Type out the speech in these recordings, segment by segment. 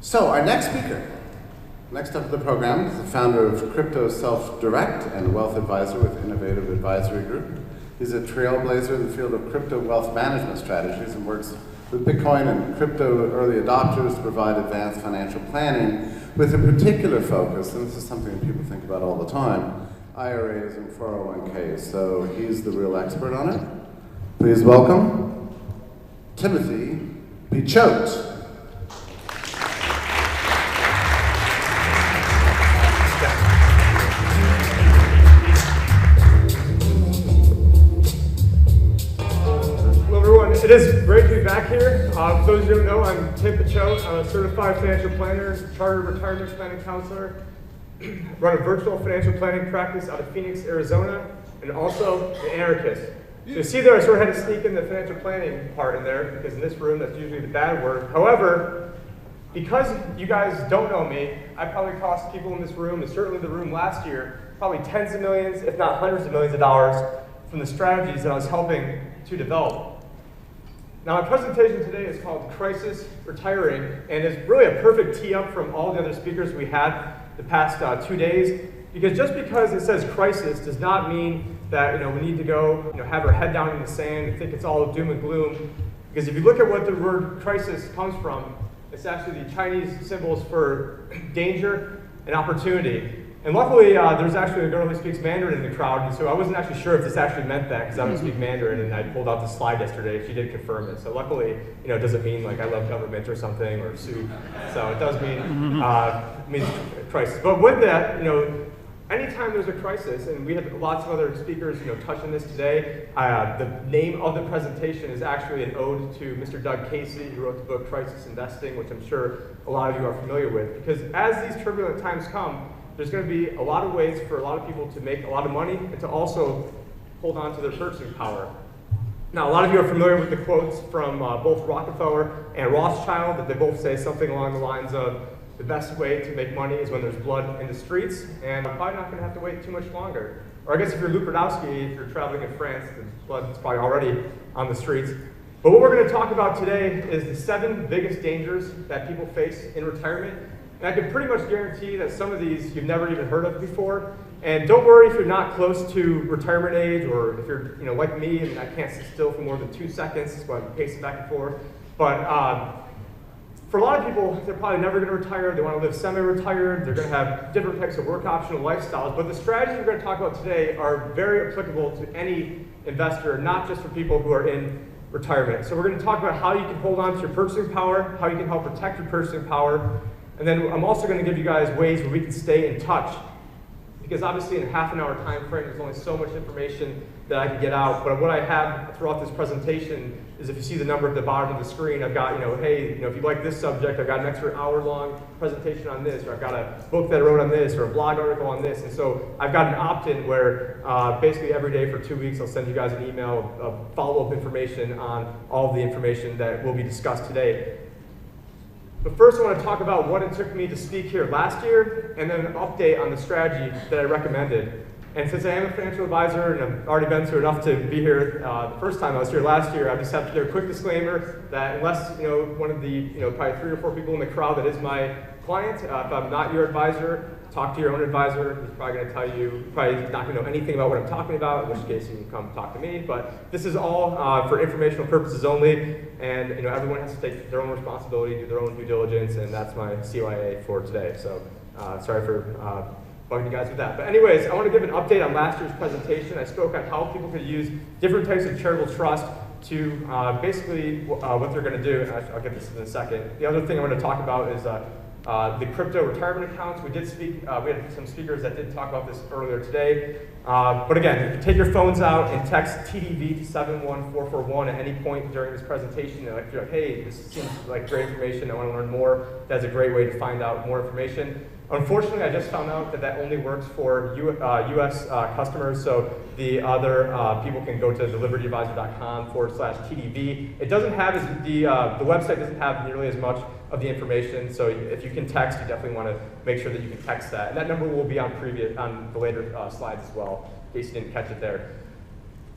So our next speaker, next up in the program, is the founder of Crypto Self-Direct and wealth advisor with Innovative Advisory Group. He's a trailblazer in the field of crypto wealth management strategies and works with Bitcoin and crypto early adopters to provide advanced financial planning with a particular focus, and this is something that people think about all the time, IRAs and 401ks. So he's the real expert on it. Please welcome Tim Picciott. It is great to be back here. For those who don't know, I'm Tim Picciott. I'm a certified financial planner, chartered retirement planning counselor, run a virtual financial planning practice out of Phoenix, Arizona, and also an anarchist. So you see there, I sort of had to sneak in the financial planning part in there, because in this room, that's usually the bad word. However, because you guys don't know me, I probably cost people in this room, and certainly the room last year, probably tens of millions, if not hundreds of millions of dollars from the strategies that I was helping to develop. Now, my presentation today is called Crisis Retiring, and is really a perfect tee-up from all the other speakers we had the past 2 days, because just because it says crisis does not mean that we need to go have our head down in the sand and think it's all doom and gloom, because if you look at what the word crisis comes from, it's actually the Chinese symbols for danger and opportunity. And luckily, there's actually a girl who speaks Mandarin in the crowd, and so I wasn't actually sure if this actually meant that, because I don't speak Mandarin, and I pulled out the slide yesterday, she did confirm it. So luckily, it doesn't mean like I love government or something, or soup. So it does mean means crisis. But with that, anytime there's a crisis, and we had lots of other speakers touching this today, the name of the presentation is actually an ode to Mr. Doug Casey, who wrote the book Crisis Investing, which I'm sure a lot of you are familiar with. Because as these turbulent times come, there's going to be a lot of ways for a lot of people to make a lot of money and to also hold on to their purchasing power. Now, a lot of you are familiar with the quotes from both Rockefeller and Rothschild, that they both say something along the lines of, the best way to make money is when there's blood in the streets, and I'm probably not going to have to wait too much longer. Or I guess if you're Luke Radowski, if you're traveling in France, the blood is probably already on the streets. But what we're going to talk about today is the 7 biggest dangers that people face in retirement. And I can pretty much guarantee that some of these you've never even heard of before. And don't worry if you're not close to retirement age, or if you're like me and I can't sit still for more than 2 seconds, so I'm pacing back and forth. But for a lot of people, they're probably never going to retire. They want to live semi-retired. They're going to have different types of work optional lifestyles. But the strategies we're going to talk about today are very applicable to any investor, not just for people who are in retirement. So we're going to talk about how you can hold on to your purchasing power, how you can help protect your purchasing power. And then I'm also going to give you guys ways where we can stay in touch. Because obviously in a half an hour time frame, there's only so much information that I can get out. But what I have throughout this presentation is, if you see the number at the bottom of the screen, I've got, hey, if you like this subject, I've got an extra hour-long presentation on this, or I've got a book that I wrote on this, or a blog article on this. And so I've got an opt-in where basically every day for 2 weeks, I'll send you guys an email of follow-up information on all of the information that will be discussed today. But first, I want to talk about what it took me to speak here last year, and then an update on the strategy that I recommended. And since I am a financial advisor, and I've already been through enough to be here the first time I was here last year, I just have to give a quick disclaimer that unless one of the probably 3 or 4 people in the crowd that is my client, if I'm not your advisor, talk to your own advisor. He's probably going to tell you, probably not going to know anything about what I'm talking about, in which case you can come talk to me. But this is all for informational purposes only, and everyone has to take their own responsibility, do their own due diligence, and that's my CYA for today. So sorry for bugging you guys with that. But anyways, I want to give an update on last year's presentation. I spoke on how people could use different types of charitable trust to basically what they're going to do. And I'll get this in a second. The other thing I want to talk about is the crypto retirement accounts. We had some speakers that did talk about this earlier today. But again, you can take your phones out and text TDV to 71441 at any point during this presentation. If you're like, hey, this seems like great information, I want to learn more, that's a great way to find out more information. Unfortunately, I just found out that that only works for US customers, so the other people can go to thelibertyadvisor.com/TDV. It doesn't have the website doesn't have nearly as much of the information, so if you can text, you definitely want to make sure that you can text that. And that number will be on the later slides as well, in case you didn't catch it there.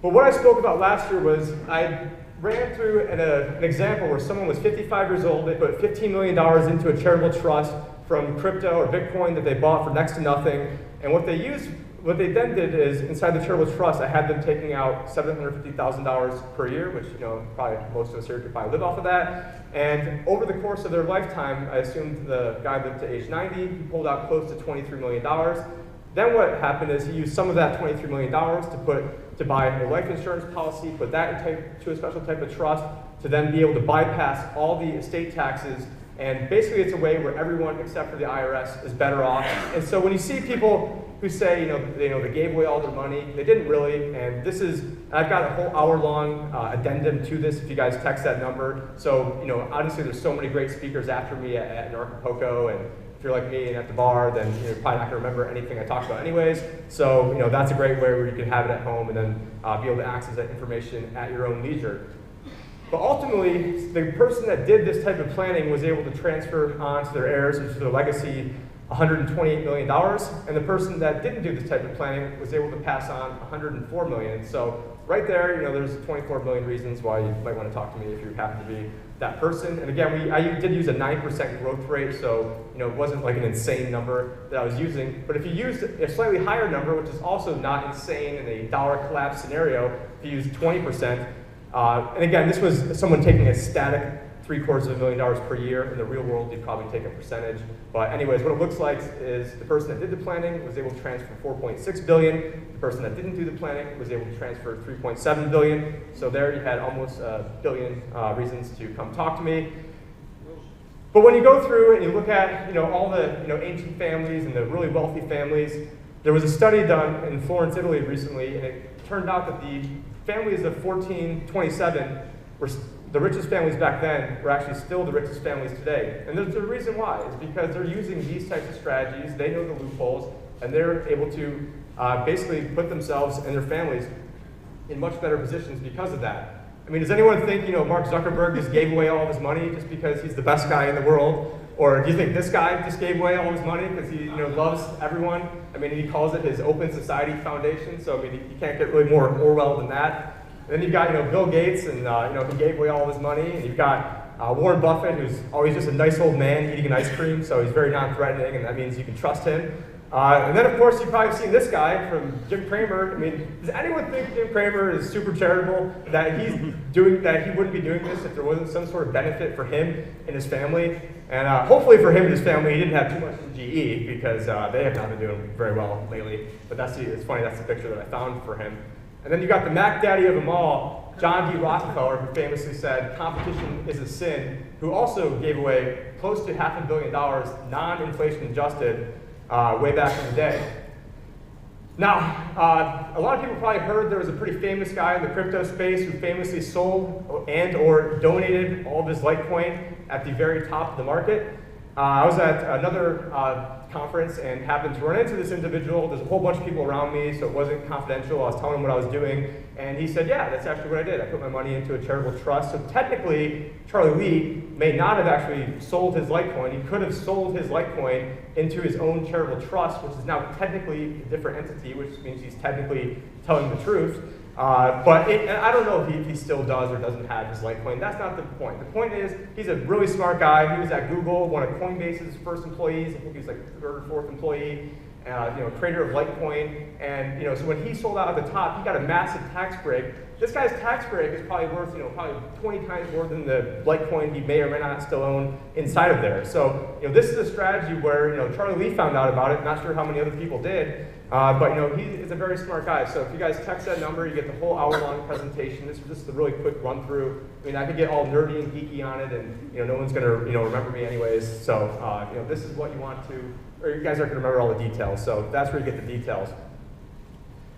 But what I spoke about last year was I ran through an example where someone was 55 years old, they put $15 million into a charitable trust from crypto or Bitcoin that they bought for next to nothing, and what they then did is, inside the charitable trust, I had them taking out $750,000 per year, which, probably most of us here could probably live off of that. And over the course of their lifetime, I assumed the guy lived to age 90, he pulled out close to $23 million. Then what happened is he used some of that $23 million to buy a life insurance policy, put that into a special type of trust, to then be able to bypass all the estate taxes. And basically it's a way where everyone except for the IRS is better off. And so when you see people who say, they gave away all their money, they didn't really, and I've got a whole hour-long addendum to this if you guys text that number. So, obviously there's so many great speakers after me at Anarchapulco, and if you're like me and at the bar, then you're probably not going to remember anything I talked about anyways. So, that's a great way where you can have it at home and then be able to access that information at your own leisure. But ultimately, the person that did this type of planning was able to transfer on to their heirs and to their legacy $128 million, and the person that didn't do this type of planning was able to pass on $104 million. So right there, there's 24 million reasons why you might want to talk to me if you happen to be that person. And again, I did use a 9% growth rate, so it wasn't like an insane number that I was using. But if you used a slightly higher number, which is also not insane in a dollar collapse scenario, if you use 20%, and again, this was someone taking a static $750,000 per year. In the real world, you'd probably take a percentage. But anyways, what it looks like is the person that did the planning was able to transfer $4.6 billion. The person that didn't do the planning was able to transfer $3.7 billion. So there you had almost a billion reasons to come talk to me. But when you go through and you look at all the ancient families and the really wealthy families, there was a study done in Florence, Italy recently, and it turned out that the families of 1427 were the richest families back then were actually still the richest families today. And there's a reason why. It's because they're using these types of strategies, they know the loopholes, and they're able to basically put themselves and their families in much better positions because of that. I mean, does anyone think, Mark Zuckerberg just gave away all of his money just because he's the best guy in the world? Or do you think this guy just gave away all his money because he loves everyone? I mean, he calls it his Open Society Foundation, so I mean, you can't get really more Orwell than that. And then you've got Bill Gates, and he gave away all of his money, and you've got Warren Buffett, who's always just a nice old man eating an ice cream, so he's very non-threatening, and that means you can trust him. And then, of course, you've probably seen this guy from Jim Cramer. I mean, does anyone think Jim Cramer is super charitable, that he wouldn't be doing this if there wasn't some sort of benefit for him and his family? And hopefully for him and his family, he didn't have too much in GE, because they have not been doing very well lately. But it's funny, that's the picture that I found for him. And then you got the Mac Daddy of them all, John D. Rockefeller, who famously said, "Competition is a sin," who also gave away close to $500 million, non-inflation adjusted, way back in the day. Now, a lot of people probably heard there was a pretty famous guy in the crypto space who famously sold and or donated all of his Litecoin at the very top of the market. I was at another conference and happened to run into this individual. There's a whole bunch of people around me, so it wasn't confidential. I was telling him what I was doing, and he said, yeah, that's actually what I did. I put my money into a charitable trust. So technically, Charlie Lee may not have actually sold his Litecoin. He could have sold his Litecoin into his own charitable trust, which is now technically a different entity, which means he's technically telling the truth. But I don't know if he still does or doesn't have his Litecoin. That's not the point. The point is, he's a really smart guy. He was at Google, one of Coinbase's first employees. I think he was like the third or fourth employee. Creator of Litecoin. And so when he sold out at the top, he got a massive tax break. This guy's tax break is probably worth probably 20 times more than the Litecoin he may or may not still own inside of there. So this is a strategy where Charlie Lee found out about it. Not sure how many other people did. But he is a very smart guy. So if you guys text that number, you get the whole hour-long presentation. This is just a really quick run-through. I mean, I could get all nerdy and geeky on it, and no one's going to remember me anyways. So this is what you want to, or you guys aren't going to remember all the details. So that's where you get the details.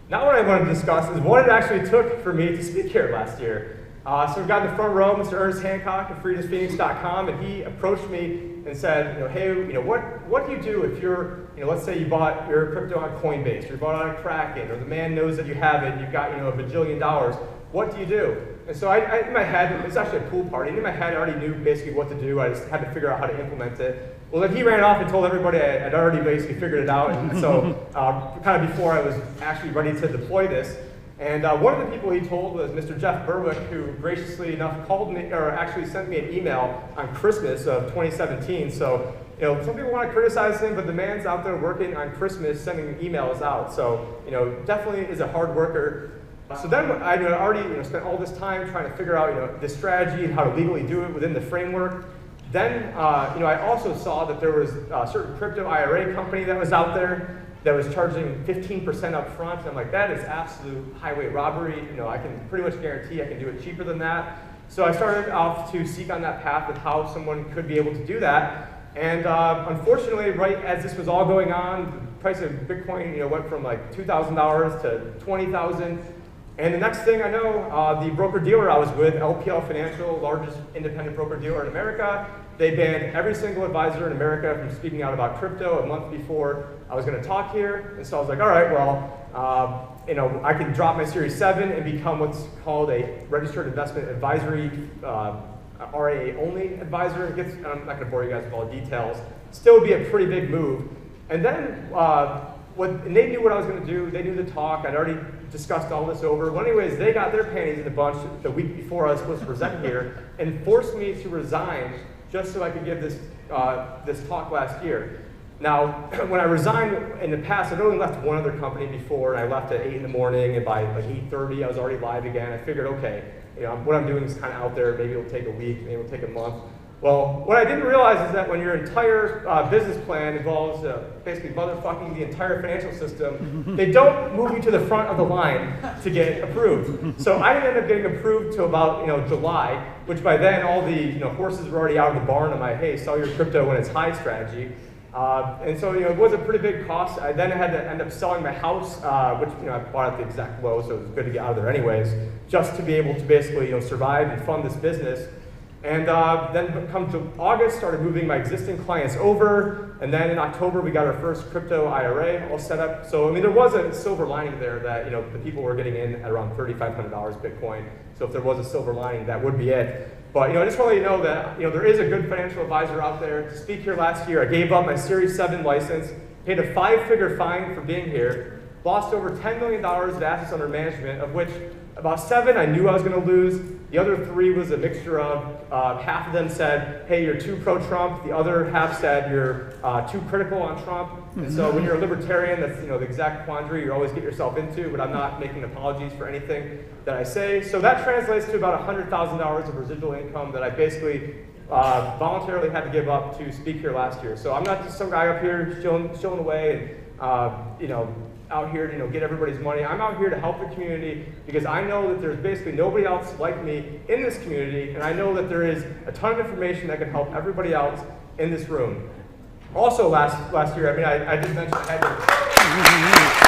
Now what I want to discuss is what it actually took for me to speak here last year. So we've got in the front row Mr. Ernest Hancock of freedomphoenix.com, and he approached me and said, hey, what do you do if you're, let's say you bought your crypto on Coinbase, or you bought it on Kraken, or the man knows that you have it, and you've got, $1 bajillion. What do you do? And so I in my head, it's actually a pool party, and in my head I already knew basically what to do. I just had to figure out how to implement it. Well, then he ran off and told everybody I'd already basically figured it out. And so kind of before I was actually ready to deploy this, And one of the people he told was Mr. Jeff Berwick, who graciously enough called me, or actually sent me an email on Christmas of 2017. So, some people want to criticize him, but the man's out there working on Christmas, sending emails out. So, definitely is a hard worker. So then I already spent all this time trying to figure out the strategy and how to legally do it within the framework. Then I also saw that there was a certain crypto IRA company that was out there that was charging 15% up front. And I'm like, that is absolute highway robbery. I can pretty much guarantee I can do it cheaper than that. So I started off to seek on that path of how someone could be able to do that. And unfortunately, right as this was all going on, the price of Bitcoin went from like $2,000 to $20,000. And the next thing I know, the broker-dealer I was with, LPL Financial, largest independent broker-dealer in America, they banned every single advisor in America from speaking out about crypto a month before I was going to talk here. And so I was like, all right, well, I can drop my Series 7 and become what's called a registered investment advisory, RIA only advisor. I'm not going to bore you guys with all the details. Still would be a pretty big move. And then and they knew what I was going to do. They knew the talk. I'd already discussed all this over. Well, anyways, they got their panties in a bunch the week before I was supposed to present here and forced me to resign just so I could give this talk last year. Now, when I resigned in the past, I'd only left one other company before, and I left at 8 in the morning, and by like 8:30, I was already live again. I figured, okay, what I'm doing is kind of out there. Maybe it'll take a week, maybe it'll take a month. Well, what I didn't realize is that when your entire business plan involves basically motherfucking the entire financial system, they don't move you to the front of the line to get approved. So I didn't end up getting approved till about July, which by then all the horses were already out of the barn on my, hey, sell your crypto when it's high strategy. And so it was a pretty big cost. I then had to end up selling my house, which I bought at the exact low, so it was good to get out of there anyways, just to be able to basically survive and fund this business. And then come to August, started moving my existing clients over, and then in October we got our first crypto IRA all set up. So there was a silver lining there that the people were getting in at around $3,500 Bitcoin. So if there was a silver lining, that would be it. But I just want to let you know that there is a good financial advisor out there. To speak here last year, I gave up my Series 7 license, paid a 5-figure fine for being here, lost over $10 million of assets under management, of which about 7 I knew I was going to lose. The other 3 was a mixture of half of them said, hey, you're too pro-Trump. The other half said you're too critical on Trump. And so when you're a libertarian, that's the exact quandary you always get yourself into, but I'm not making apologies for anything that I say. So that translates to about $100,000 of residual income that I basically voluntarily had to give up to speak here last year. So I'm not just some guy up here chilling away and out here to get everybody's money. I'm out here to help the community because I know that there's basically nobody else like me in this community, and I know that there is a ton of information that can help everybody else in this room. Also last year, I did mention I had to...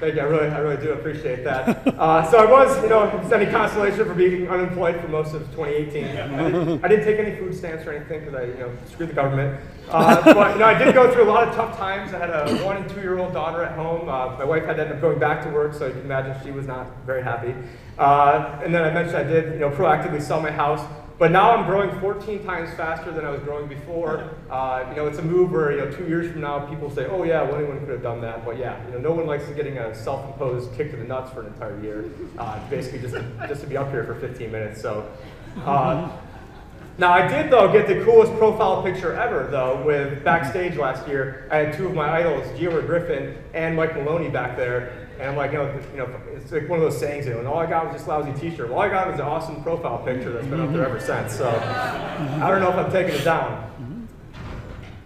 Thank you, I really do appreciate that. So I was, if it's any consolation for being unemployed for most of 2018. I didn't take any food stamps or anything because I, screwed the government. But I did go through a lot of tough times. I had a 1- and 2-year-old daughter at home. My wife had to end up going back to work, so you can imagine she was not very happy. And then I mentioned I did, proactively sell my house. But now I'm growing 14 times faster than I was growing before. It's a move where 2 years from now people say, oh yeah, well, anyone could have done that. But yeah, no one likes getting a self-imposed kick to the nuts for an entire year. Basically just to be up here for 15 minutes. So now I did though get the coolest profile picture ever though with backstage last year. I had 2 of my idols, Gio Griffin and Mike Maloney back there. And I'm like, it's like one of those sayings, all I got was this lousy t-shirt. Well, all I got was an awesome profile picture that's been up there ever since. So I don't know if I'm taking it down.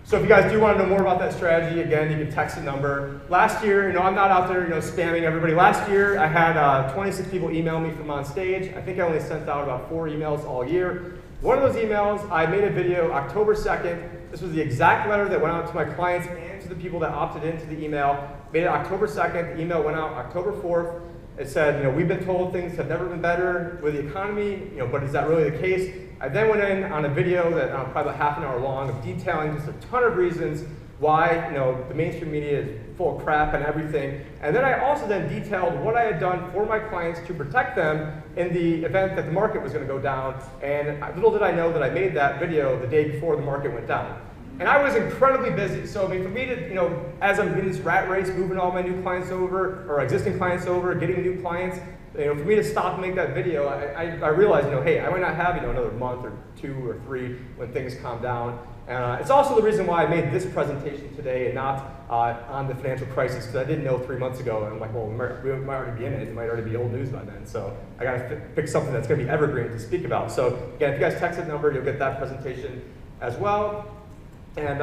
So if you guys do want to know more about that strategy, again, you can text the number. Last year, I'm not out there, spamming everybody. Last year, I had 26 people email me from on stage. I think I only sent out about 4 emails all year. One of those emails, I made a video October 2nd. This was the exact letter that went out to my clients and to the people that opted into the email. Made it October 2nd. The email went out October 4th. It said, we've been told things have never been better with the economy, but is that really the case? I then went in on a video that probably about half an hour long of detailing just a ton of reasons why the mainstream media is full of crap and everything. And then I also then detailed what I had done for my clients to protect them in the event that the market was going to go down. And little did I know that I made that video the day before the market went down. And I was incredibly busy. So I mean, for me to, as I'm in this rat race, moving all my new clients over, or existing clients over, getting new clients, for me to stop and make that video, I realized, hey, I might not have, another month or 2 or 3 when things calm down. And it's also the reason why I made this presentation today and not on the financial crisis, because I didn't know 3 months ago, and I'm like, well, we might already be in it. It might already be old news by then. So I got to pick something that's going to be evergreen to speak about. So again, if you guys text that number, you'll get that presentation as well. And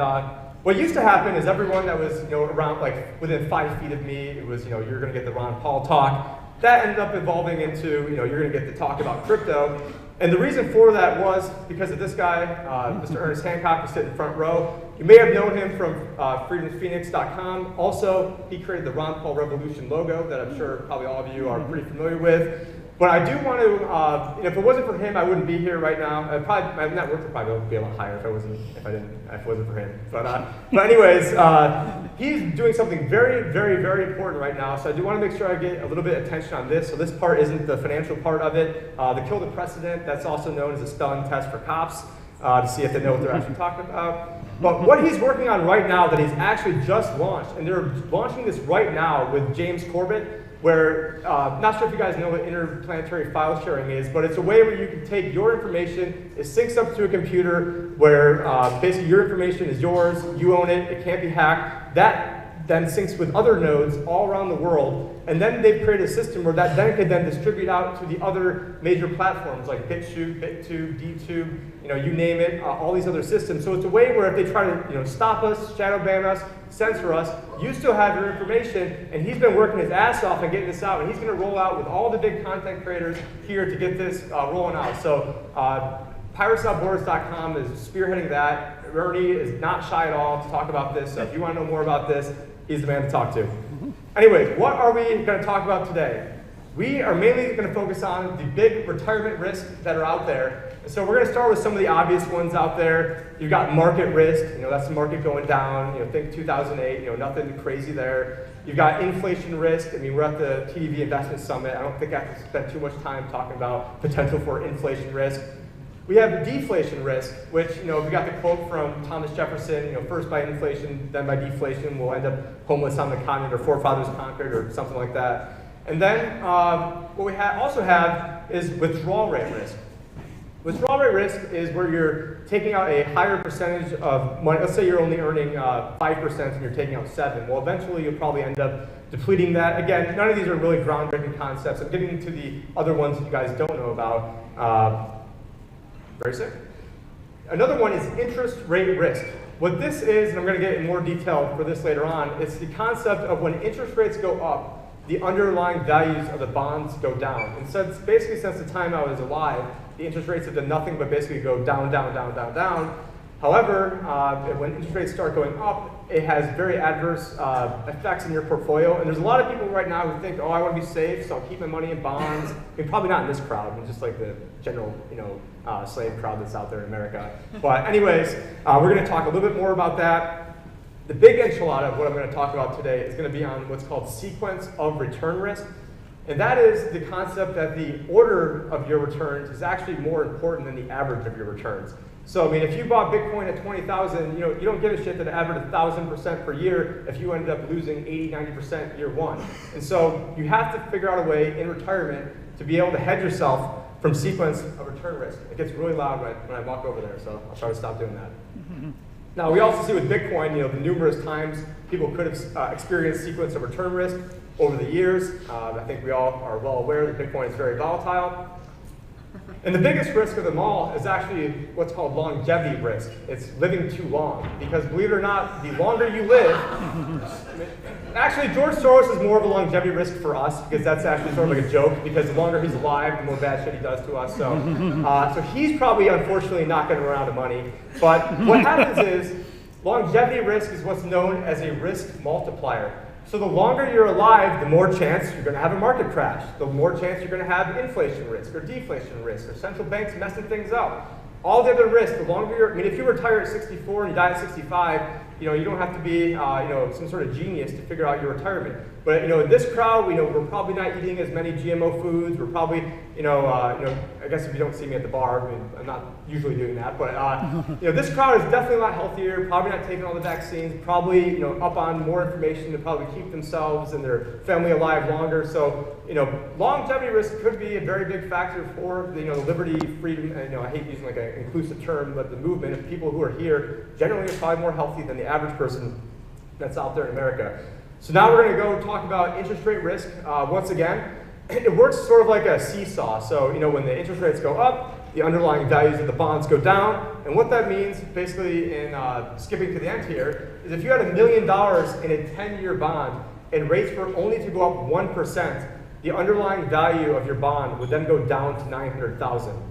what used to happen is everyone that was around like within 5 feet of me, it was you're going to get the Ron Paul talk. That ended up evolving into you're going to get the talk about crypto. And the reason for that was because of this guy, Mr. Ernest Hancock, who's sitting front row. You may have known him from freedomphoenix.com. Also, he created the Ron Paul Revolution logo that I'm sure probably all of you are pretty familiar with. But I do want to, if it wasn't for him, I wouldn't be here right now. My net worth would probably be a lot higher if it wasn't for him. But anyways, he's doing something very, very, very important right now. So I do want to make sure I get a little bit of attention on this. So this part isn't the financial part of it. The kill the precedent, that's also known as a spelling test for cops to see if they know what they're actually talking about. But what he's working on right now that he's actually just launched, and they're launching this right now with James Corbett, where, not sure if you guys know what interplanetary file sharing is, but it's a way where you can take your information, it syncs up to a computer where basically your information is yours, you own it, it can't be hacked. That then syncs with other nodes all around the world, and then they've created a system where that then could then distribute out to the other major platforms like BitChute, BitTube, DTube, you name it, all these other systems. So it's a way where if they try to stop us, shadow ban us, censor us, you still have your information, and he's been working his ass off and getting this out, and he's going to roll out with all the big content creators here to get this rolling out. So pirateswithoutborders.com is spearheading that. Ernie is not shy at all to talk about this, so if you want to know more about this, he's the man to talk to. Anyways, what are we going to talk about today? We are mainly going to focus on the big retirement risks that are out there. And so we're going to start with some of the obvious ones out there. You've got market risk, that's the market going down, think 2008, nothing crazy there. You've got inflation risk. We're at the TDV Investment Summit. I don't think I have to spend too much time talking about potential for inflation risk. We have deflation risk, which, we got the quote from Thomas Jefferson, first by inflation, then by deflation, we'll end up homeless on the continent, or forefathers conquered, or something like that. And then what we also have is withdrawal rate risk. Withdrawal rate risk is where you're taking out a higher percentage of money. Let's say you're only earning 5% and you're taking out 7%. Well, eventually you'll probably end up depleting that. Again, none of these are really groundbreaking concepts. I'm getting into the other ones that you guys don't know about very soon. Another one is interest rate risk. What this is, and I'm going to get in more detail for this later on, it's the concept of when interest rates go up, the underlying values of the bonds go down. And so basically since the time I was alive, the interest rates have done nothing but basically go down, down, down, down, down. However, when interest rates start going up, it has very adverse effects in your portfolio. And there's a lot of people right now who think, oh, I want to be safe, so I'll keep my money in bonds. Probably not in this crowd, but just like the general, slave crowd that's out there in America. But anyways, we're going to talk a little bit more about that. The big enchilada of what I'm going to talk about today is going to be on what's called sequence of return risk. And that is the concept that the order of your returns is actually more important than the average of your returns. So, if you bought Bitcoin at 20,000, you don't give a shit that it averaged 1,000% per year if you ended up losing 80, 90% year one. And so you have to figure out a way in retirement to be able to hedge yourself from sequence of return risk. It gets really loud when I walk over there, so I'll try to stop doing that. Now, we also see with Bitcoin, the numerous times people could have experienced sequence of return risk over the years. I think we all are well aware that Bitcoin is very volatile. And the biggest risk of them all is actually what's called longevity risk. It's living too long. Because believe it or not, the longer you live, actually George Soros is more of a longevity risk for us, because that's actually sort of like a joke, because the longer he's alive, the more bad shit he does to us. So, so he's probably unfortunately not going to run out of money. But what happens is longevity risk is what's known as a risk multiplier. So the longer you're alive, the more chance you're going to have a market crash. The more chance you're going to have inflation risk or deflation risk or central banks messing things up. All the other risks, the longer you're, if you retire at 64 and you die at 65, you don't have to be some sort of genius to figure out your retirement. But in this crowd, we're probably not eating as many GMO foods. We're probably, I guess if you don't see me at the bar, I'm not usually doing that. But this crowd is definitely a lot healthier. Probably not taking all the vaccines. Probably up on more information to probably keep themselves and their family alive longer. So longevity risk could be a very big factor for the liberty, freedom. And, I hate using like an inclusive term, but the movement of people who are here generally are probably more healthy than the average person that's out there in America. So now we're going to go talk about interest rate risk once again. It works sort of like a seesaw. So when the interest rates go up, the underlying values of the bonds go down. And what that means, basically, in skipping to the end here, is if you had $1 million in a 10-year bond and rates were only to go up 1%, the underlying value of your bond would then go down to $900,000.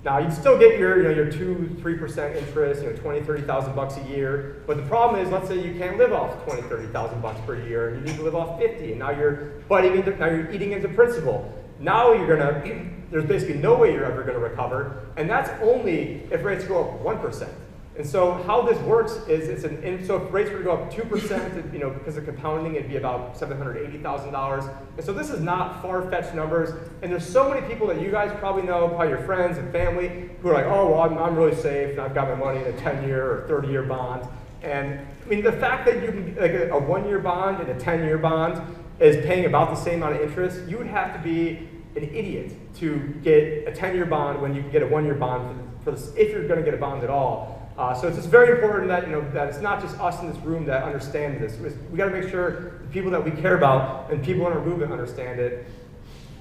Now, you'd still get your 2-3% interest, $20,000, $30,000 a year. But the problem is, let's say you can't live off $20,000, $30,000 per year, and you need to live off 50, and now you're eating into principal. Now there's basically no way you're ever going to recover, and that's only if rates go up 1%. And so how this works is so if rates were to go up 2%, because of compounding, it'd be about $780,000. And so this is not far-fetched numbers. And there's so many people that you guys probably know, probably your friends and family, who are like, oh, well, I'm really safe, and I've got my money in a 10-year or 30-year bond. And the fact that you can, like a 1-year bond and a 10-year bond is paying about the same amount of interest, you would have to be an idiot to get a 10-year bond when you can get a 1-year bond for this, if you're going to get a bond at all. So it's just very important that that it's not just us in this room that understand this. We got to make sure the people that we care about and people in our movement understand it,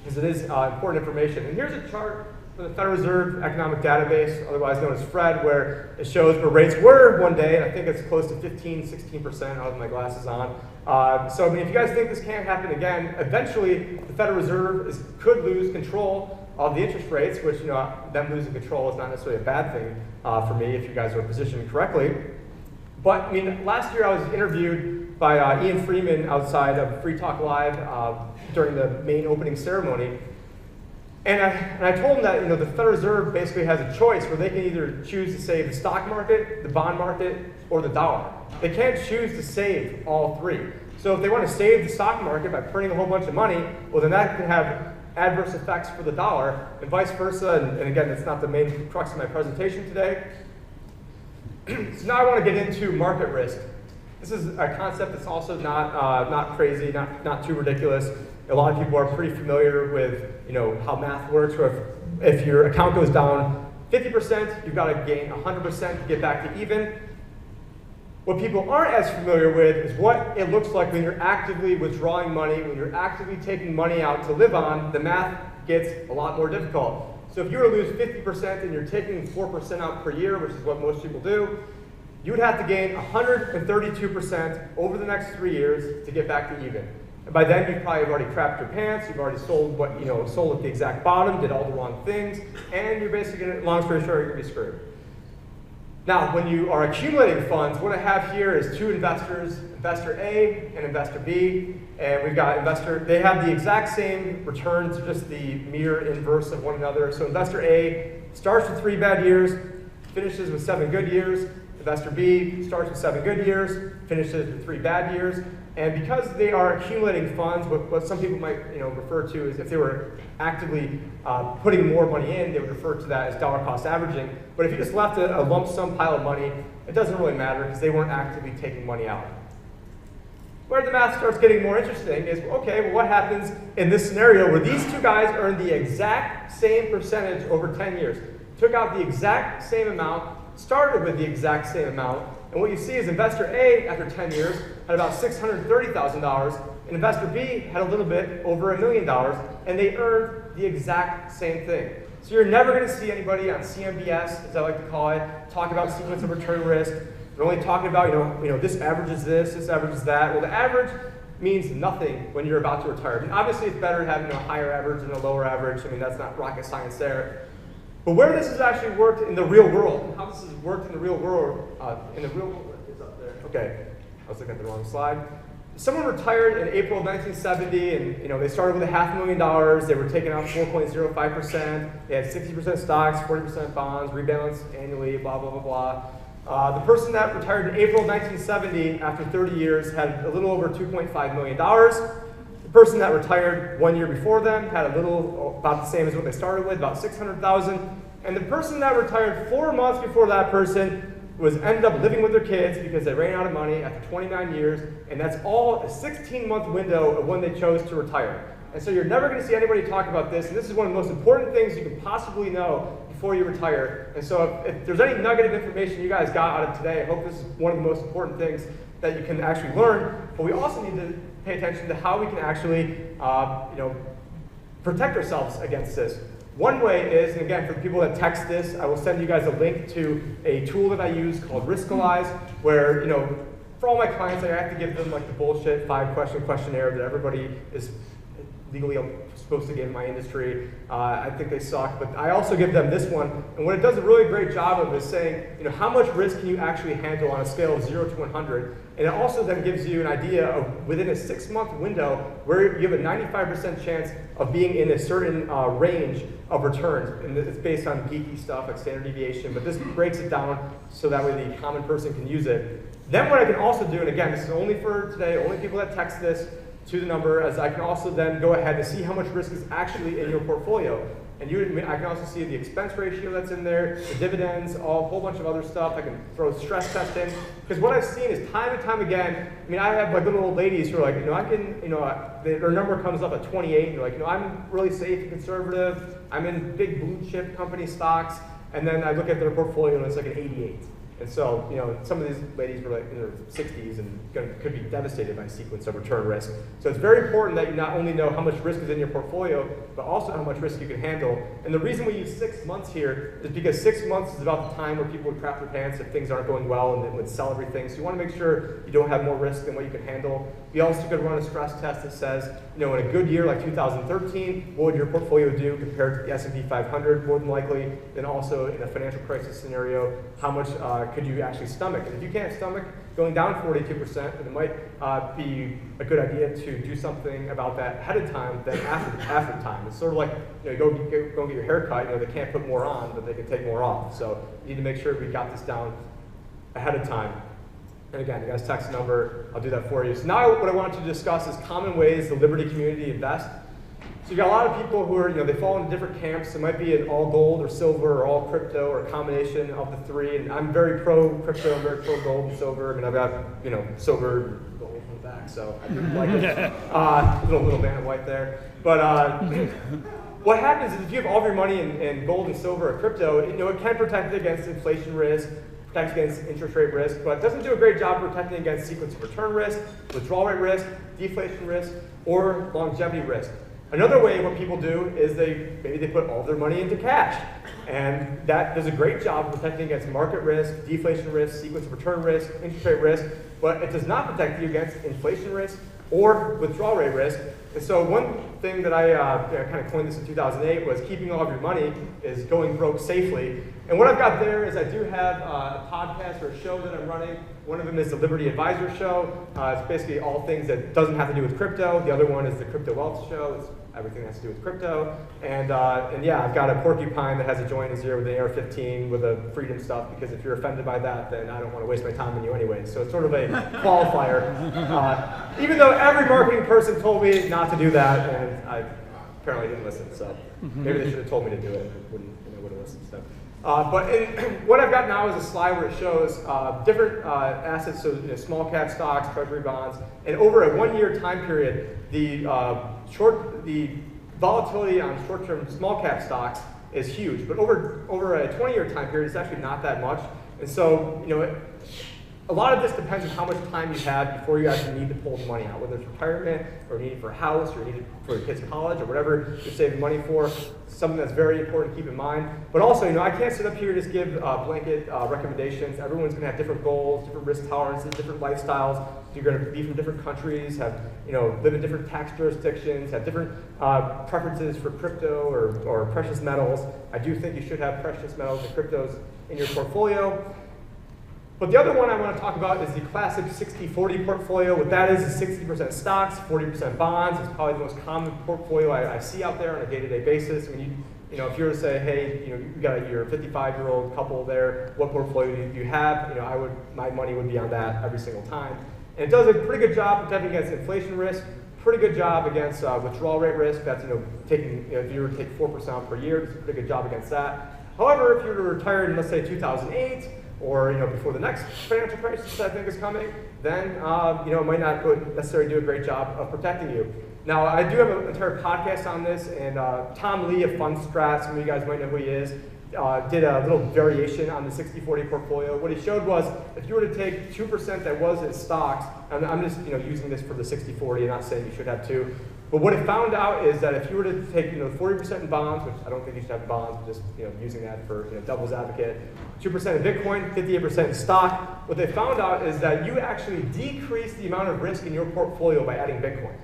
because it is important information. And here's a chart from the Federal Reserve Economic Database, otherwise known as FRED, where it shows where rates were one day, and I think it's close to 16%. I have my glasses on. So if you guys think this can't happen again, eventually the Federal Reserve could lose control of the interest rates, which them losing control is not necessarily a bad thing for me if you guys are positioned correctly. But last year I was interviewed by Ian Freeman outside of Free Talk Live during the main opening ceremony, and I told him that the Federal Reserve basically has a choice where they can either choose to save the stock market, the bond market, or the dollar. They can't choose to save all three. So if they want to save the stock market by printing a whole bunch of money, well then that can have adverse effects for the dollar, and vice versa. And again, that's not the main crux of my presentation today. So now I want to get into market risk. This is a concept that's also not crazy, not too ridiculous. A lot of people are pretty familiar with how math works. Where if your account goes down 50%, you've got to gain 100% to get back to even. What people aren't as familiar with is what it looks like when you're actively withdrawing money, when you're actively taking money out to live on. The math gets a lot more difficult. So if you were to lose 50% and you're taking 4% out per year, which is what most people do, you would have to gain 132% over the next 3 years to get back to even. And by then, you probably have already crapped your pants. You've already sold sold at the exact bottom, did all the wrong things, and you're basically going to, long story short, you're going to be screwed. Now, when you are accumulating funds, what I have here is two investors, investor A and investor B, and we've got they have the exact same returns, just the mirror inverse of one another. So investor A starts with 3 bad years, finishes with 7 good years. Investor B starts with 7 good years, finishes with 3 bad years. And because they are accumulating funds, what some people might refer to is if they were actively putting more money in, they would refer to that as dollar cost averaging. But if you just left a lump sum pile of money, it doesn't really matter because they weren't actively taking money out. Where the math starts getting more interesting is, okay, well, what happens in this scenario where these two guys earn the exact same percentage over 10 years, took out the exact same amount, started with the exact same amount, and what you see is investor A, after 10 years, had about $630,000, and investor B had a little bit over $1 million, and they earned the exact same thing. So you're never going to see anybody on CMBS, as I like to call it, talk about sequence of return risk. They're only talking about, this averages this averages that. Well, the average means nothing when you're about to retire. And obviously, it's better having a higher average than a lower average. That's not rocket science there. But where this has actually worked in the real world, and how this has worked in the real world, is up there. Okay, I was looking at the wrong slide. Someone retired in April of 1970, and they started with $500,000. They were taking out 4.05%. They had 60% stocks, 40% bonds, rebalance annually, blah blah blah blah. The person that retired in April 1970 after 30 years had a little over $2.5 million. The person that retired 1 year before them had a little, about the same as what they started with, about $600,000. And the person that retired 4 months before that person ended up living with their kids because they ran out of money after 29 years, and that's all a 16-month window of when they chose to retire. And so you're never going to see anybody talk about this, and this is one of the most important things you can possibly know before you retire. And so if there's any nugget of information you guys got out of today, I hope this is one of the most important things that you can actually learn. But we also need to pay attention to how we can actually protect ourselves against this. One way is, and again, for the people that text this, I will send you guys a link to a tool that I use called Riskalyze, where, for all my clients, I have to give them like the bullshit 5-question questionnaire that everybody is legally supposed to give in my industry. I think they suck, but I also give them this one, and what it does a really great job of is saying, how much risk can you actually handle on a scale of 0 to 100, and it also then gives you an idea of within a 6-month window where you have a 95% chance of being in a certain range of returns, and it's based on geeky stuff like standard deviation, but this breaks it down so that way the common person can use it. Then what I can also do, and again, this is only for today, only people that text this to the number, as I can also then go ahead and see how much risk is actually in your portfolio. And I can also see the expense ratio that's in there, the dividends, a whole bunch of other stuff. I can throw stress test in. Because what I've seen is time and time again, I have like little old ladies who are like, their number comes up at 28, and they're like, I'm really safe and conservative. I'm in big blue chip company stocks. And then I look at their portfolio and it's like an 88. And so, some of these ladies were like in their 60s and could be devastated by a sequence of return risk. So it's very important that you not only know how much risk is in your portfolio, but also how much risk you can handle. And the reason we use 6 months here is because 6 months is about the time where people would crap their pants if things aren't going well and they would sell everything. So you want to make sure you don't have more risk than what you can handle. We also could run a stress test that says, in a good year like 2013, what would your portfolio do compared to the S&P 500 more than likely? Then also in a financial crisis scenario, how much could you actually stomach? And if you can't stomach going down 42%, then it might be a good idea to do something about that ahead of time than after time. It's sort of like, go and get your hair cut. They can't put more on, but they can take more off. So you need to make sure we got this down ahead of time. And again, you guys text the number, I'll do that for you. So now what I wanted to discuss is common ways the Liberty community invest. So you got a lot of people who are, they fall into different camps. It might be an all gold or silver or all crypto or a combination of the three. And I'm very pro crypto, I'm very pro gold and silver. I've got, silver and gold on the back, so I really like it. Little band of white there. But what happens is if you have all of your money in gold and silver or crypto, it can protect it against inflation risk, protects against interest rate risk, but it doesn't do a great job protecting against sequence of return risk, withdrawal rate risk, deflation risk, or longevity risk. Another way what people do is maybe they put all their money into cash. And that does a great job of protecting against market risk, deflation risk, sequence of return risk, interest rate risk, but it does not protect you against inflation risk or withdrawal rate risk. And so one thing that I kind of coined this in 2008 was keeping all of your money is going broke safely. And what I've got there is I do have a podcast or a show that I'm running. One of them is the Liberty Advisor Show. It's basically all things that doesn't have to do with crypto. The other one is the Crypto Wealth Show. It's everything that has to do with crypto. And yeah, I've got a porcupine that has a joint ear with an AR-15 with a freedom stuff, because if you're offended by that, then I don't want to waste my time on you anyway. So it's sort of a qualifier. Even though every marketing person told me not to do that, and I apparently didn't listen. So maybe they should have told me to do it. I would have listened. So. But what I've got now is a slide where it shows different assets, so small cap stocks, treasury bonds, and over a 1 year time period, the volatility on short-term small cap stocks is huge. But over a 20-year time period, it's actually not that much. And so, a lot of this depends on how much time you have before you actually need to pull the money out, whether it's retirement, or you need it for a house, or you need it for your kids' college, or whatever you're saving money for. Something that's very important to keep in mind. But also, I can't sit up here and just give blanket recommendations. Everyone's going to have different goals, different risk tolerances, different lifestyles. So you're going to be from different countries, live in different tax jurisdictions, have different preferences for crypto or precious metals. I do think you should have precious metals and cryptos in your portfolio. But the other one I want to talk about is the classic 60-40 portfolio. What that is 60% stocks, 40% bonds. It's probably the most common portfolio I see out there on a day-to-day basis. If if you were to say, hey, you got your 55-year-old couple there, what portfolio do you have? My money would be on that every single time. And it does a pretty good job protecting against inflation risk, pretty good job against withdrawal rate risk. That's, taking, if you were to take 4% per year, it's a pretty good job against that. However, if you were to retire in, let's say, 2008, or before the next financial crisis I think is coming, then it might not necessarily do a great job of protecting you. Now, I do have an entire podcast on this, and Tom Lee of Fundstrat, some of you guys might know who he is, did a little variation on the 60-40 portfolio. What he showed was if you were to take 2% that was in stocks, and I'm just using this for the 60-40, I'm not saying you should have 2, but what it found out is that if you were to take 40% in bonds, which I don't think you should have in bonds, but just using that for devil's advocate, 2% in Bitcoin, 58% in stock, what they found out is that you actually decrease the amount of risk in your portfolio by adding Bitcoin,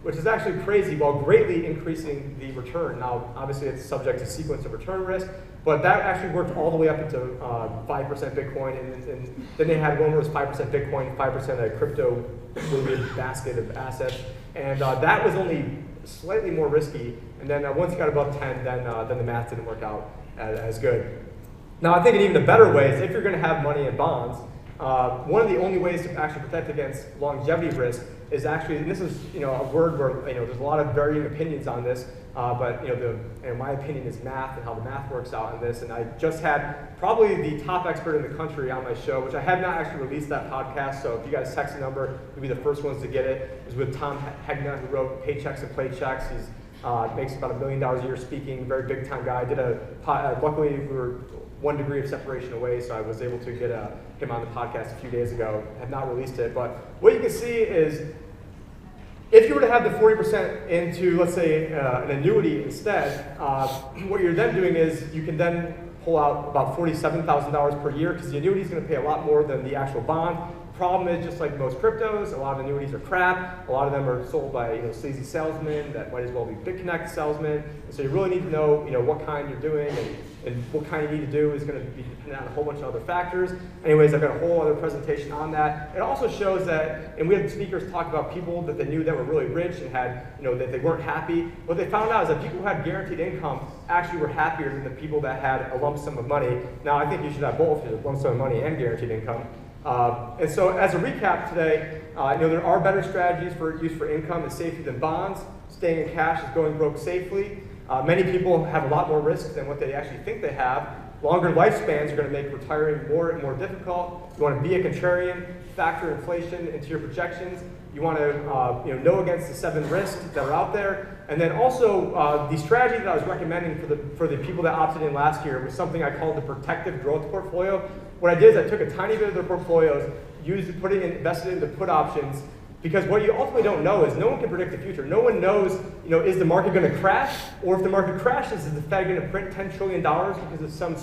which is actually crazy while greatly increasing the return. Now, obviously it's subject to sequence of return risk, but that actually worked all the way up into 5% Bitcoin, and then they had one where it was 5% Bitcoin, 5% a crypto related basket of assets, and that was only slightly more risky, and then once you got above 10, then the math didn't work out as good. Now, I think an even a better way is if you're going to have money in bonds, one of the only ways to actually protect against longevity risk is actually, and this is a word where there's a lot of varying opinions on this, but my opinion is math and how the math works out on this. And I just had probably the top expert in the country on my show, which I have not actually released that podcast. So if you guys text the number, you'll be the first ones to get it. It was with Tom Hegna, who wrote Paychecks and Playchecks. He's makes about $1 million a year speaking, very big time guy. Luckily we were 1 degree of separation away, so I was able to get him on the podcast a few days ago. I have not released it, but what you can see is if you were to have the 40% into, let's say, an annuity instead, what you're then doing is you can then pull out about $47,000 per year because the annuity is going to pay a lot more than the actual bond. Problem is, just like most cryptos, a lot of annuities are crap. A lot of them are sold by sleazy salesmen that might as well be BitConnect salesmen. And so you really need to know what kind you're doing, and what kind you need to do is going to be dependent on a whole bunch of other factors. Anyways, I've got a whole other presentation on that. It also shows that, and we had speakers talk about people that they knew that were really rich and had, that they weren't happy. What they found out is that people who had guaranteed income actually were happier than the people that had a lump sum of money. Now, I think you should have both, lump sum of money and guaranteed income. And so as a recap today, there are better strategies for use for income and safety than bonds. Staying in cash is going broke safely. Many people have a lot more risk than what they actually think they have. Longer lifespans are going to make retiring more and more difficult. You want to be a contrarian, factor inflation into your projections. You want to know against the 7 risks that are out there. And then also, the strategy that I was recommending for the people that opted in last year was something I called the protective growth portfolio. What I did is I took a tiny bit of their portfolios, invested it into put options, because what you ultimately don't know is no one can predict the future. No one knows, is the market going to crash? Or if the market crashes, is the Fed going to print $10 trillion because of some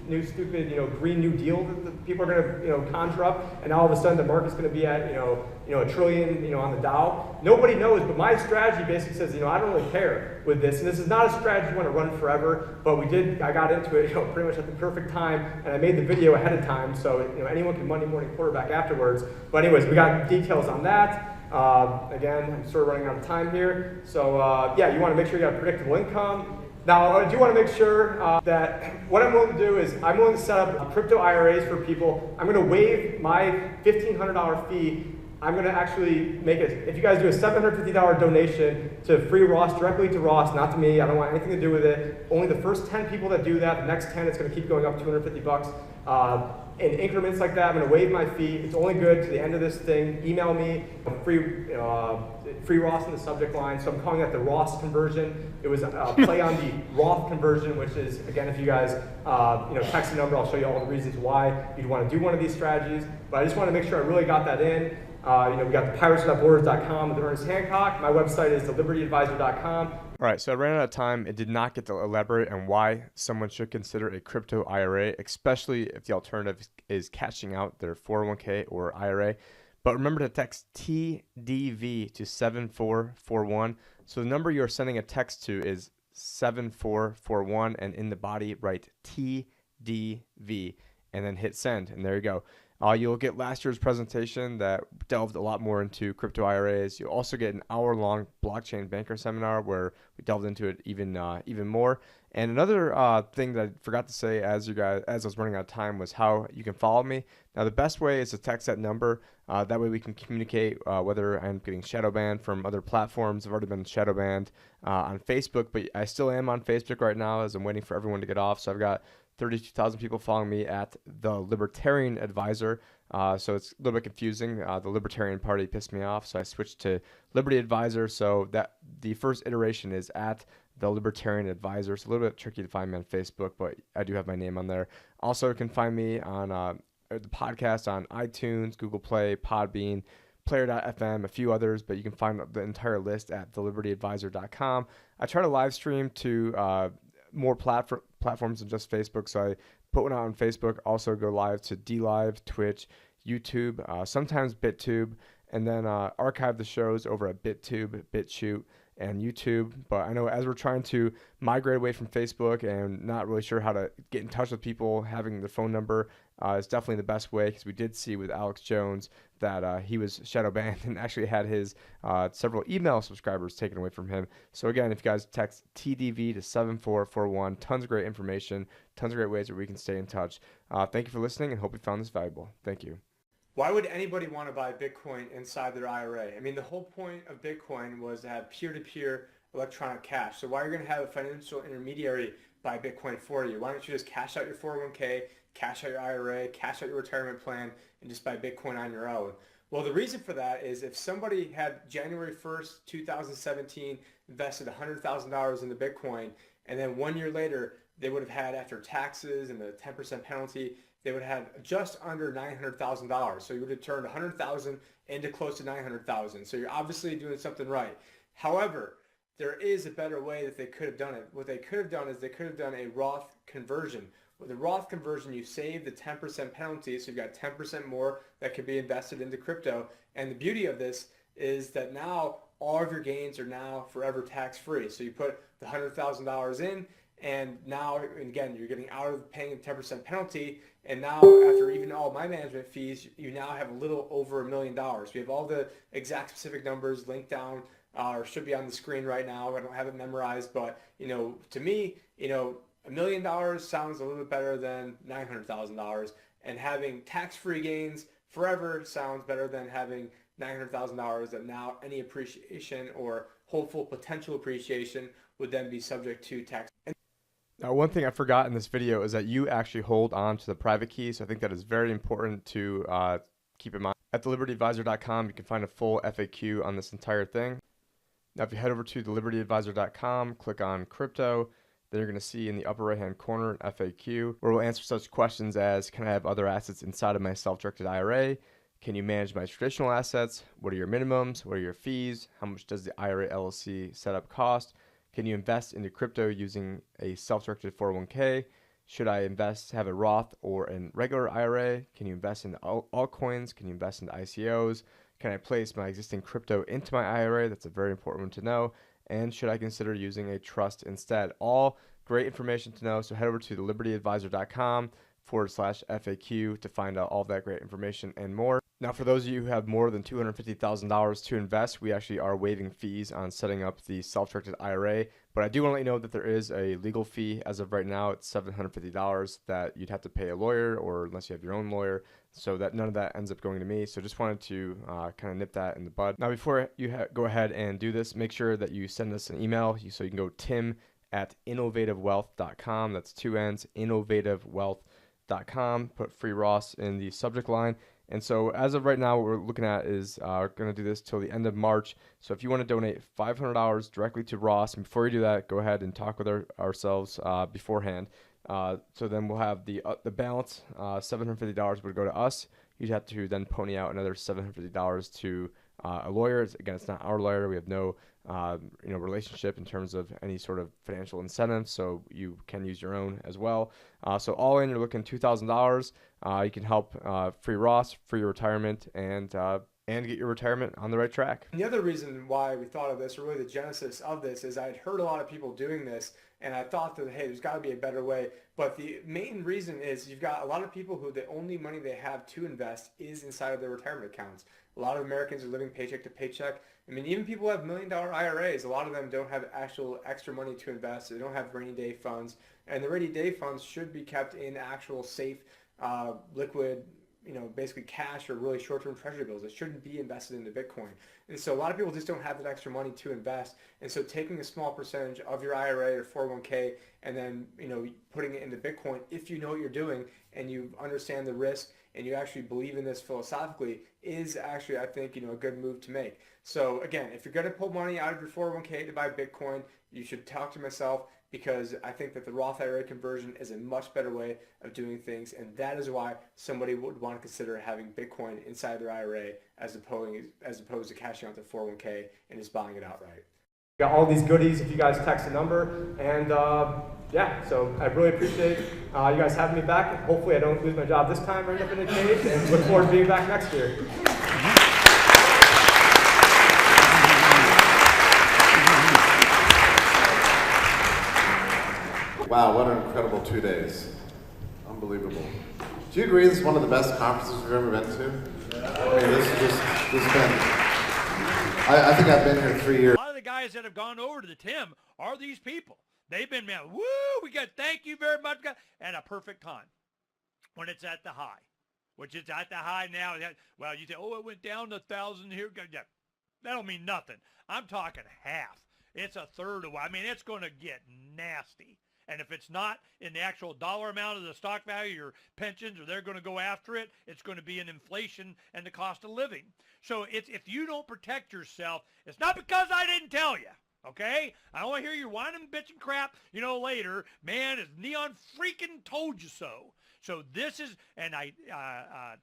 new stupid, Green New Deal that people are going to conjure up, and now all of a sudden the market's going to be at, $1 trillion, on the Dow? Nobody knows, but my strategy basically says, I don't really care with this, and this is not a strategy you want to run forever, but I got into it, pretty much at the perfect time, and I made the video ahead of time, so, anyone can Monday morning quarterback afterwards. But anyways, we got details on that. Again, I'm sort of running out of time here. So yeah, you want to make sure you have predictable income. Now, I do want to make sure that what I'm willing to do is I'm willing to set up crypto IRAs for people. I'm going to waive my $1,500 fee. I'm going to actually make it, if you guys do a $750 donation to Free Ross, directly to Ross, not to me, I don't want anything to do with it. Only the first 10 people that do that, the next 10, it's going to keep going up $250. In increments like that, I'm going to waive my fee. It's only good to the end of this thing. Email me, free Ross in the subject line. So I'm calling that the Ross conversion. It was a play on the Roth conversion, which is, again, if you guys text the number, I'll show you all the reasons why you'd want to do one of these strategies. But I just want to make sure I really got that in. We got the pirateswithoutborders.com with Ernest Hancock. My website is thelibertyadvisor.com. All right, so I ran out of time. It did not get to elaborate on why someone should consider a crypto IRA, especially if the alternative is cashing out their 401k or IRA. But remember to text TDV to 7441. So the number you're sending a text to is 7441, and in the body write TDV and then hit send, and there you go. You'll get last year's presentation that delved a lot more into crypto IRAs. You'll also get an hour-long blockchain banker seminar where we delved into it even more. And another thing that I forgot to say as I was running out of time was how you can follow me. Now, the best way is to text that number. That way we can communicate whether I'm getting shadow banned from other platforms. I've already been shadow banned on Facebook, but I still am on Facebook right now as I'm waiting for everyone to get off. So I've got 32,000 people following me at the Libertarian Advisor. So it's a little bit confusing. The Libertarian Party pissed me off, so I switched to Liberty Advisor. So that the first iteration is at the Libertarian Advisor. It's a little bit tricky to find me on Facebook, but I do have my name on there. Also, you can find me on the podcast on iTunes, Google Play, Podbean, Player.fm, a few others, but you can find the entire list at thelibertyadvisor.com. I try to live stream to more platforms than just Facebook, so I put one out on Facebook, also go live to DLive, Twitch, YouTube, sometimes BitTube, and then archive the shows over at BitTube, BitChute, and YouTube. But I know as we're trying to migrate away from Facebook and not really sure how to get in touch with people, having the phone number is definitely the best way, because we did see with Alex Jones that he was shadow banned and actually had his several email subscribers taken away from him. So again, if you guys text TDV to 7441, tons of great information, tons of great ways that we can stay in touch. Thank you for listening and hope you found this valuable. Thank you. Why would anybody want to buy Bitcoin inside their IRA? I mean, the whole point of Bitcoin was to have peer-to-peer electronic cash. So why are you going to have a financial intermediary buy Bitcoin for you? Why don't you just cash out your 401k, cash out your IRA, cash out your retirement plan, and just buy Bitcoin on your own? Well, the reason for that is if somebody had January 1st, 2017, invested $100,000 into Bitcoin, and then 1 year later, they would have had, after taxes and the 10% penalty, they would have just under $900,000. So you would have turned $100,000 into close to $900,000. So you're obviously doing something right. However, there is a better way that they could have done it. What they could have done is they could have done a Roth conversion. With the Roth conversion, you save the 10% penalty, so you've got 10% more that could be invested into crypto. And the beauty of this is that now all of your gains are now forever tax-free. So you put the $100,000 in, and now, and again, you're getting out of paying the 10% penalty, and now after even all my management fees, you now have a little over $1 million. We have all the exact specific numbers linked down, or should be on the screen right now. I don't have it memorized, but to me, $1 million sounds a little bit better than $900,000, and having tax-free gains forever sounds better than having $900,000 that now any appreciation or hopeful potential appreciation would then be subject to tax. Now, one thing I forgot in this video is that you actually hold on to the private key, so I think that is very important to keep in mind. At thelibertyadvisor.com, you can find a full FAQ on this entire thing. Now, if you head over to thelibertyadvisor.com, click on crypto, then you're going to see in the upper right-hand corner an FAQ, where we'll answer such questions as, can I have other assets inside of my self-directed IRA? Can you manage my traditional assets? What are your minimums? What are your fees? How much does the IRA LLC setup cost? Can you invest into crypto using a self-directed 401k? Should I have a Roth or a regular IRA? Can you invest in altcoins? Can you invest in ICOs? Can I place my existing crypto into my IRA? That's a very important one to know. And should I consider using a trust instead? All great information to know. So head over to thelibertyadvisor.com/FAQ to find out all of that great information and more. Now, for those of you who have more than $250,000 to invest, we actually are waiving fees on setting up the self-directed IRA. But I do want to let you know that there is a legal fee. As of right now, it's $750 that you'd have to pay a lawyer, or unless you have your own lawyer, so that none of that ends up going to me. So just wanted to kind of nip that in the bud. Now, before you go ahead and do this, make sure that you send us an email. So you can go tim@innovativewealth.com. That's 2 N's, innovativewealth.com. Put free Ross in the subject line. And so as of right now, what we're looking at is going to do this till the end of March. So if you want to donate $500 directly to Ross, and before you do that, go ahead and talk with ourselves beforehand. So then we'll have the balance, $750 would go to us. You'd have to then pony out another $750 to a lawyer. Again, it's not our lawyer. We have no relationship in terms of any sort of financial incentive, so you can use your own as well. So all in, you're looking $2,000. You can help free Ross, free your retirement, and and get your retirement on the right track. And the other reason why we thought of this, or really the genesis of this, is I'd heard a lot of people doing this, and I thought that, hey, there's got to be a better way. But the main reason is you've got a lot of people who the only money they have to invest is inside of their retirement accounts. A lot of Americans are living paycheck to paycheck. I mean, even people who have $1 million IRAs, a lot of them don't have actual extra money to invest. They don't have rainy day funds. And the rainy day funds should be kept in actual safe, liquid, basically cash or really short-term treasury bills. It shouldn't be invested into Bitcoin. And so a lot of people just don't have that extra money to invest. And so taking a small percentage of your IRA or 401k and then, putting it into Bitcoin, if you know what you're doing and you understand the risk and you actually believe in this philosophically, is actually, I think, a good move to make. So again, if you're going to pull money out of your 401k to buy Bitcoin, you should talk to myself, because I think that the Roth IRA conversion is a much better way of doing things, and that is why somebody would want to consider having Bitcoin inside their IRA as opposed to cashing out their 401k and just buying it outright. Got all these goodies if you guys text a number, and so I really appreciate you guys having me back. Hopefully I don't lose my job this time or end up in a cage, and look forward to being back next year. Wow, what an incredible 2 days. Unbelievable. Do you agree this is one of the best conferences we've ever been to? I mean, this has been, I think I've been here 3 years. A lot of the guys that have gone over to the Tim are these people. They've been, man, woo, we got thank you very much, and a perfect time when it's at the high, which is at the high now. Well, you say, oh, it went down to 1,000 here. That don't mean nothing. I'm talking half. It's a third of what. I mean, it's going to get nasty. And if it's not in the actual dollar amount of the stock value, your pensions, or they're going to go after it, it's going to be an inflation and the cost of living. So if you don't protect yourself, it's not because I didn't tell you, okay? I don't want to hear you whining, bitching crap, later. Man, it's Neon freaking told you so. So this is, and I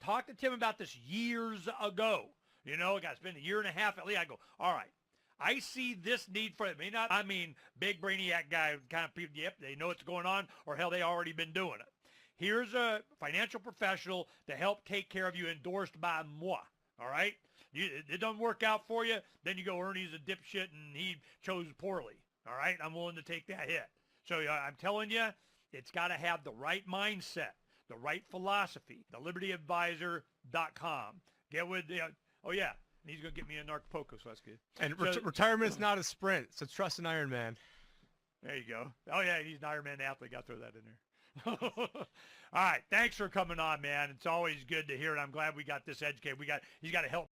talked to Tim about this years ago. It's been a year and a half at least. I go, all right. I see this need for it. Big brainiac guy kind of people, yep, they know what's going on, or hell, they already been doing it. Here's a financial professional to help take care of you, endorsed by moi, all right? It doesn't work out for you, then you go, Ernie's a dipshit and he chose poorly, all right? I'm willing to take that hit. So I'm telling you, it's got to have the right mindset, the right philosophy, thelibertyadvisor.com. Get with the, oh yeah. He's going to get me an Anarchapulco, so that's good. And retirement's not a sprint, so trust an Iron Man. There you go. Oh, yeah, he's an Iron Man athlete. Got to throw that in there. All right, thanks for coming on, man. It's always good to hear it. I'm glad we got this educated. He's got to help